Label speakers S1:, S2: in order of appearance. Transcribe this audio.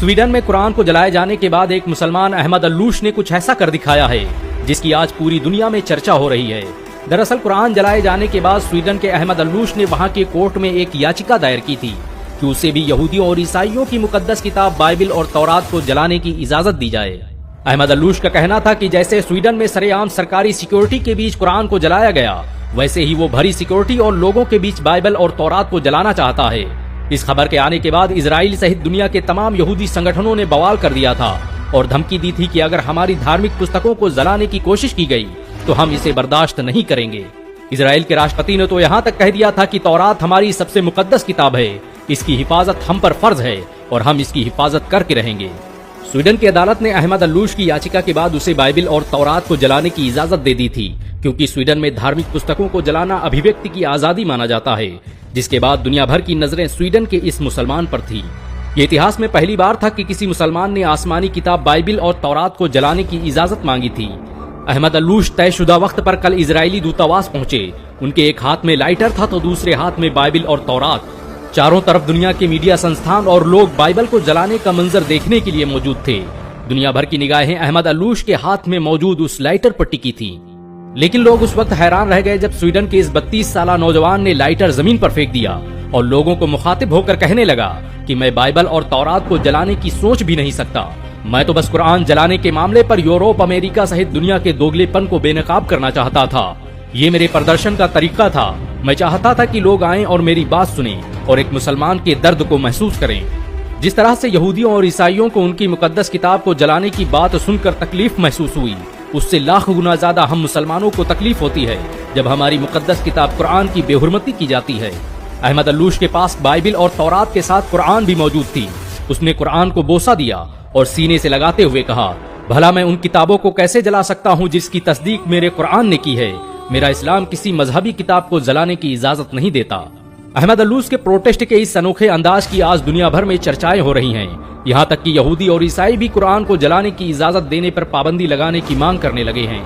S1: Sweden में कुरान को जलाए जाने के बाद एक मुसलमान अहमद अल्लूश ने कुछ ऐसा कर दिखाया है जिसकी आज पूरी दुनिया में चर्चा हो रही है। दरअसल कुरान जलाए जाने के बाद स्वीडन के अहमद अल्लूश ने वहां के कोर्ट में एक याचिका दायर की थी कि उसे भी यहूदियों और ईसाइयों की मुकद्दस किताब बाइबिल और तौरात को जलाने की इजाजत दी जाए। अहमद अल्लूश का कहना था कि जैसे स्वीडन में सरेआम सरकारी सिक्योरिटी के बीच कुरान को जलाया गया, वैसे ही वो भरी सिक्योरिटी और लोगों के बीच बाइबल और तौरात को जलाना चाहता है। इस खबर के आने के बाद इजराइल सहित दुनिया के तमाम यहूदी संगठनों ने बवाल कर दिया था और धमकी दी थी कि अगर हमारी धार्मिक पुस्तकों को जलाने की कोशिश की गई तो हम इसे बर्दाश्त नहीं करेंगे। इजराइल के राष्ट्रपति ने तो यहाँ तक कह दिया था कि तौरात हमारी सबसे मुकद्दस किताब है, इसकी हिफाजत हम पर फर्ज है और हम इसकी हिफाजत करके रहेंगे। स्वीडन की अदालत ने अहमद अल्लूश की याचिका के बाद उसे बाइबिल और तौरात को जलाने की इजाजत दे दी थी, क्योंकि स्वीडन में धार्मिक पुस्तकों को जलाना अभिव्यक्ति की आजादी माना जाता है, जिसके बाद दुनिया भर की नजरें स्वीडन के इस मुसलमान पर थी। ये इतिहास में पहली बार था कि किसी मुसलमान ने आसमानी किताब बाइबिल और तौरात को जलाने की इजाजत मांगी थी। अहमद अल्लूश तयशुदा वक्त पर कल इजरायली दूतावास पहुंचे। उनके एक हाथ में लाइटर था तो दूसरे हाथ में बाइबिल और तौरात। चारों तरफ दुनिया के मीडिया संस्थान और लोग बाइबल को जलाने का मंजर देखने के लिए मौजूद थे। दुनिया भर की निगाहें अहमद अल्लूश के हाथ में मौजूद उस लाइटर पर टिकी थी। लेकिन लोग उस वक्त हैरान रह गए जब स्वीडन के इस 32 साला नौजवान ने लाइटर जमीन पर फेंक दिया और लोगों को मुखातिब होकर कहने लगा कि मैं बाइबल और तौरात को जलाने की सोच भी नहीं सकता। मैं तो बस कुरान जलाने के मामले पर यूरोप, अमेरिका सहित दुनिया के दोगलेपन को बेनकाब करना चाहता था। ये मेरे प्रदर्शन का तरीका था। मैं चाहता था कि लोग आएं और मेरी बात सुनें और एक मुसलमान के दर्द को महसूस करें। जिस तरह से यहूदियों और ईसाइयों को उनकी मुकद्दस किताब को जलाने की बात सुनकर तकलीफ महसूस हुई, उससे लाख गुना ज्यादा हम मुसलमानों को तकलीफ होती है जब हमारी मुकद्दस किताब कुरान की बेहुरमती की जाती है। अहमद अल्लूश के पास बाइबिल और तौरात के साथ कुरान भी मौजूद थी। उसने कुरान को बोसा दिया और सीने से लगाते हुए कहा, भला मैं उन किताबों को कैसे जला सकता हूँ जिसकी तस्दीक मेरे कुरान ने की है। मेरा इस्लाम किसी मजहबी किताब को जलाने की इजाजत नहीं देता। अहमद अल्लूश के प्रोटेस्ट के इस अनोखे अंदाज की आज दुनिया भर में चर्चाएं हो रही हैं। यहाँ तक कि यहूदी और ईसाई भी कुरान को जलाने की इजाजत देने पर पाबंदी लगाने की मांग करने लगे हैं।